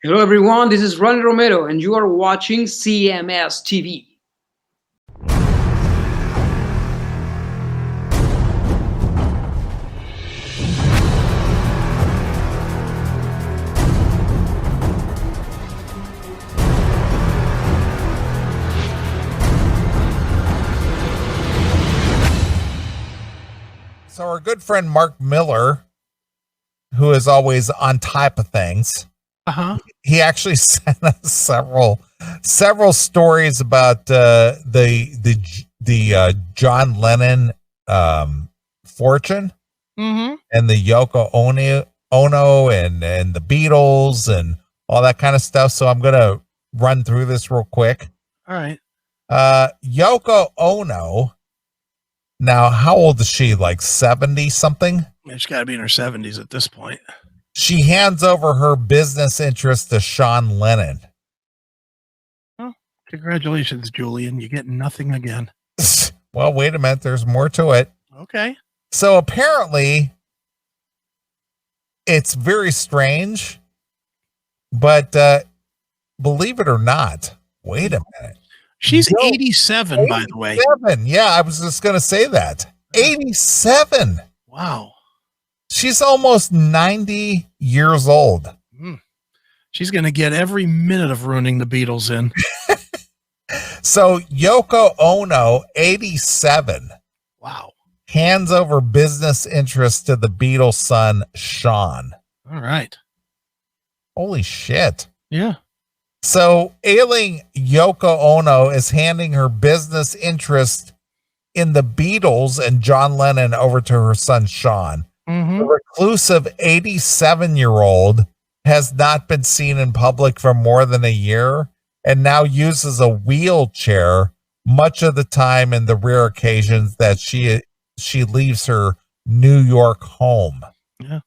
Hello, everyone. This is Ronnie Romero, and you are watching CMS TV. So our good friend Mark Miller, who is always on top of things, he actually sent us several stories about the John Lennon fortune and the Yoko Ono and the Beatles and all that kind of stuff. So I'm gonna run through this real quick. All right. Yoko Ono. Now, how old is she? Like 70 something? She's got to be in her 70s at this point. She hands over her business interest to Sean Lennon. Well, congratulations, Julian. You get nothing again. Well, wait a minute. There's more to it. Okay. So apparently, it's very strange, but believe it or not, wait a minute. She's 87, by the way. 87. Yeah, I was just going to say that. 87. Wow. She's almost 90 years old. She's going to get every minute of ruining the Beatles in. So Yoko Ono, 87. Wow. Hands over business interests to the Beatles' son, Sean. All right. Holy shit. Yeah. So ailing Yoko Ono is handing her business interest in the Beatles and John Lennon over to her son, Sean. The reclusive 87-year-old has not been seen in public for more than a year and now uses a wheelchair much of the time in the rare occasions that she leaves her New York home. Yeah.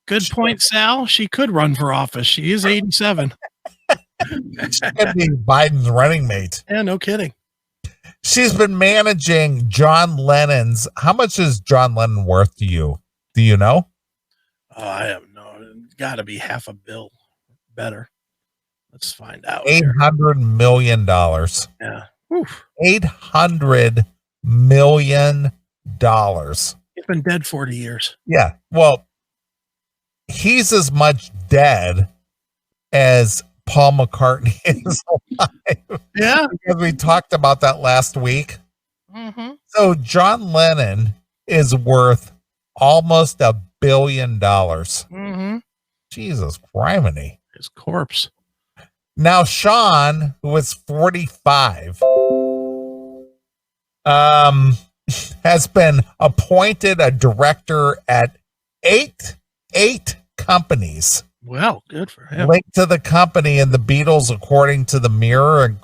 Good point, Sal. She could run for office. She is 87. She could be Biden's running mate. Yeah, no kidding. She's been managing John Lennon's. How much is John Lennon worth to you? Do you know? Oh, I have no. It's got to be half a bill. Better. Let's find out. $800 million. Yeah. Oof. $800 million. He's been dead 40 years. Yeah. Well, he's as much dead as Paul McCartney is alive. Yeah. Because we talked about that last week. So John Lennon is worth almost $1 billion. Jesus criminy. His corpse. Now, Sean, who is 45, has been appointed a director at eight companies. Well, good for him. Linked to the company and the Beatles, according to the Mirror,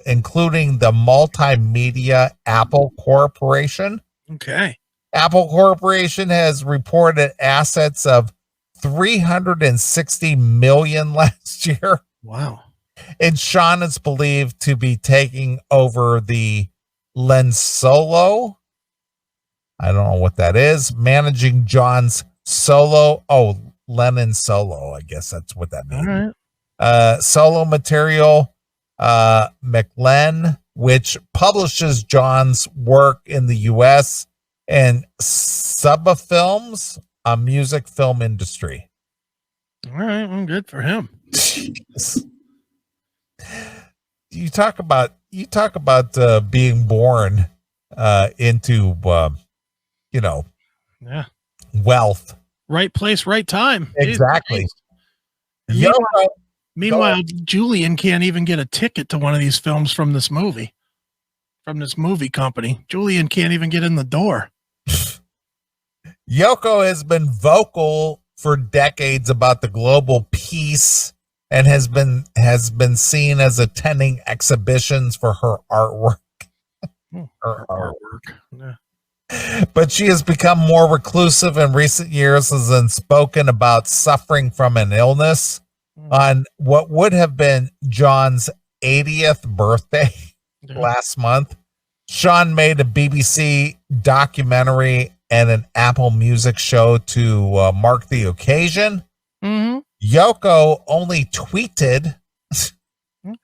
including the multimedia Apple Corporation. Okay. Apple Corporation has reported assets of $360 million last year. Wow. And Sean is believed to be taking over the Lensolo. I don't know what that is. Managing John's solo. Oh, Lennon solo. I guess that's what that means. All right. Solo material. McLen, which publishes John's work in the U.S. and Suba Films, a music film industry. All right. Well, good for him. Jeez. You talk about being born into Yeah. wealth. Right place, right time. Exactly. Meanwhile, Julian can't even get a ticket to one of these films from this movie company. Julian can't even get in the door. Yoko has been vocal for decades about the global peace and has been seen as attending exhibitions for her artwork. Her artwork. Yeah. But she has become more reclusive in recent years, and spoken about suffering from an illness on what would have been John's 80th birthday last month. Sean made a BBC documentary and an Apple Music show to mark the occasion. Yoko only tweeted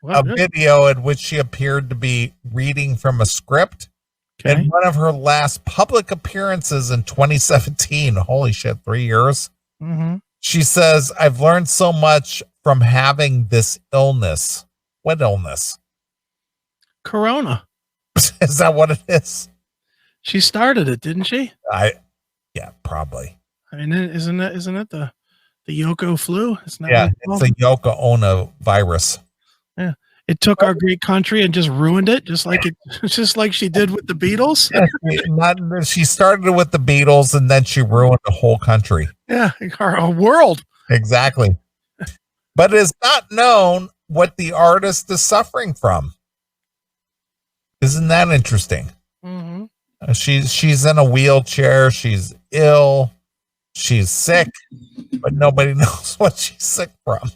Well, a video in which she appeared to be reading from a script in one of her last public appearances in 2017. Holy shit, 3 years. Mm-hmm. She says, I've learned so much from having this illness. What illness? Corona. Is that what it is? She started it, didn't she? Yeah, probably. I mean, isn't it the Yoko flu? It's not. Yeah, it's the Yoko Ono virus. Yeah, it took our great country and just ruined it, just like she did with the Beatles. Yeah, she started with the Beatles, and then she ruined the whole country. Yeah, our world. Exactly. But it is not known what the artist is suffering from. Isn't that interesting? Mm-hmm. She's in a wheelchair. She's ill. She's sick, but nobody knows what she's sick from.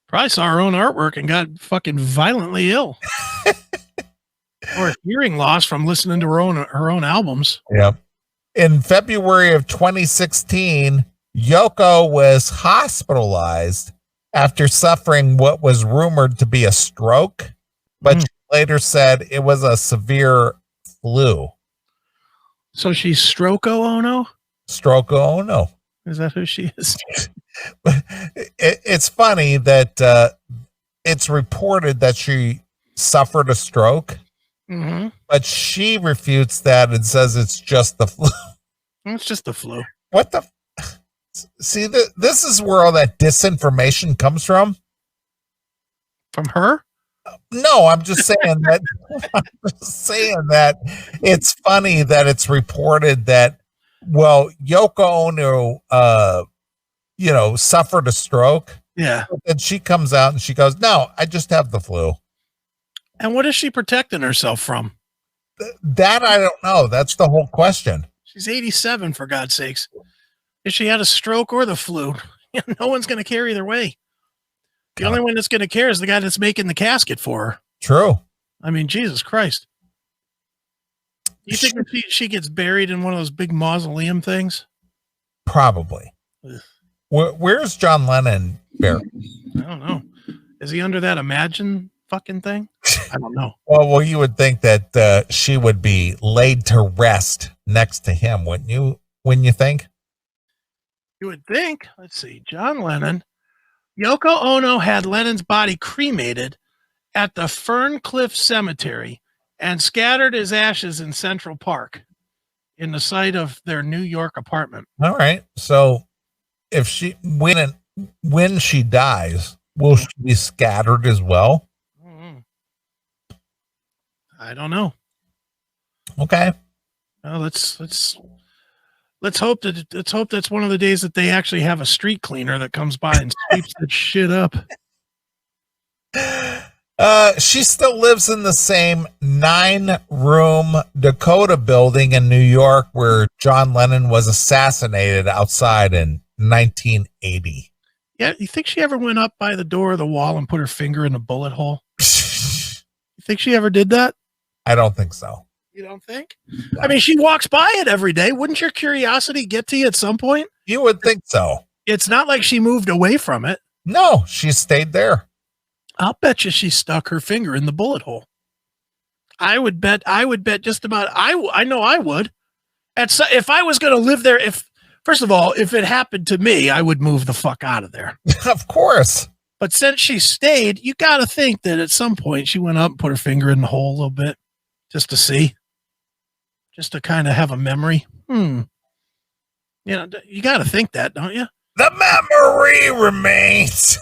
Probably saw her own artwork and got fucking violently ill, or hearing loss from listening to her own albums. Yep. In February of 2016, Yoko was hospitalized after suffering what was rumored to be a stroke, but she later said it was a severe flu. So she's Stroko Ono? Stroko Ono. Is that who she is? It's funny that it's reported that she suffered a stroke, but she refutes that and says it's just the flu. It's just the flu. What the? See, this is where all that disinformation comes from. From her? No, I'm just saying that. I'm just saying that it's funny that it's reported that, well, Yoko Ono, suffered a stroke. Yeah. And she comes out and she goes, "No, I just have the flu." And what is she protecting herself from? That I don't know. That's the whole question. She's 87, for God's sakes. If she had a stroke or the flu, no one's going to care either way. The only one that's going to care is the guy that's making the casket for her. True. I mean, Jesus Christ. You think she gets buried in one of those big mausoleum things? Probably. Where's John Lennon buried? I don't know. Is he under that Imagine fucking thing? I don't know. Well, you would think that she would be laid to rest next to him, wouldn't you? Wouldn't you think? You would think. Let's see. John Lennon. Yoko Ono had Lennon's body cremated at the Ferncliff Cemetery and scattered his ashes in Central Park in the site of their New York apartment. All right. So if when she dies, will she be scattered as well? I don't know. Okay. Well, let's hope that's one of the days that they actually have a street cleaner that comes by and sweeps that shit up. She still lives in the same 9-room Dakota building in New York where John Lennon was assassinated outside in 1980. Yeah, you think she ever went up by the door of the wall and put her finger in the bullet hole? You think she ever did that? I don't think so. You don't think? No. I mean, she walks by it every day. Wouldn't your curiosity get to you at some point? You would think so. It's not like she moved away from it. No, she stayed there. I'll bet you she stuck her finger in the bullet hole. I would bet just about, I know I would. If I was going to live there, first of all, if it happened to me, I would move the fuck out of there. Of course. But since she stayed, you got to think that at some point she went up and put her finger in the hole a little bit just to see. Just to kind of have a memory. You got to think that, don't you? The memory remains.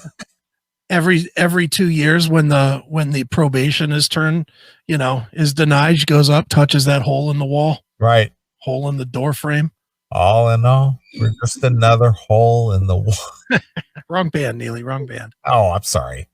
Every 2 years when the probation is turned, is denied, she goes up, touches that hole in the wall. Right. Hole in the door frame. All in all, we're just another hole in the wall. Wrong band, Neely. Wrong band. Oh, I'm sorry.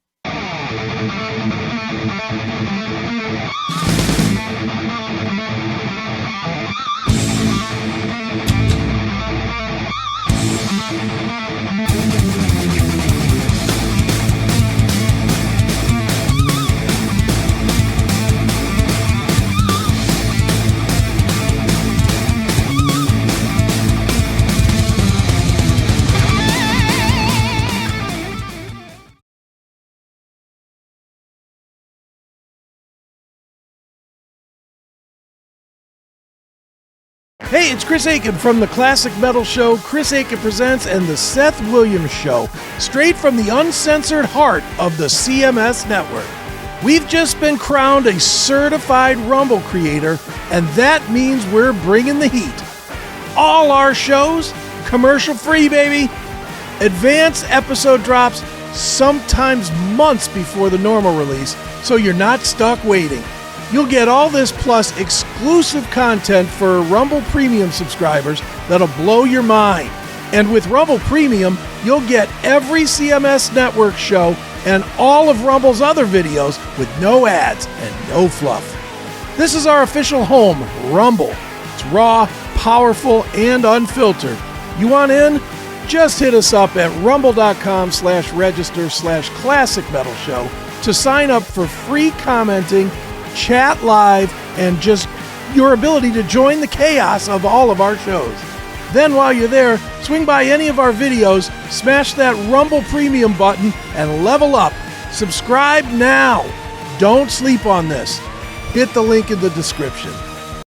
Hey, it's Chris Akin from the Classic Metal Show, Chris Akin Presents, and the Seth Williams Show, straight from the uncensored heart of the CMS network. We've just been crowned a certified Rumble creator, and that means we're bringing the heat. All our shows, commercial-free, baby. Advance episode drops sometimes months before the normal release, so you're not stuck waiting. You'll get all this plus exclusive content for Rumble Premium subscribers that'll blow your mind. And with Rumble Premium, you'll get every CMS Network show and all of Rumble's other videos with no ads and no fluff. This is our official home, Rumble. It's raw, powerful, and unfiltered. You want in? Just hit us up at rumble.com/register/classic metal show to sign up for free commenting, chat live, and just your ability to join the chaos of all of our shows. Then while you're there, swing by any of our videos, smash that Rumble Premium button, and level up. Subscribe now. Don't sleep on this. Hit the link in the description.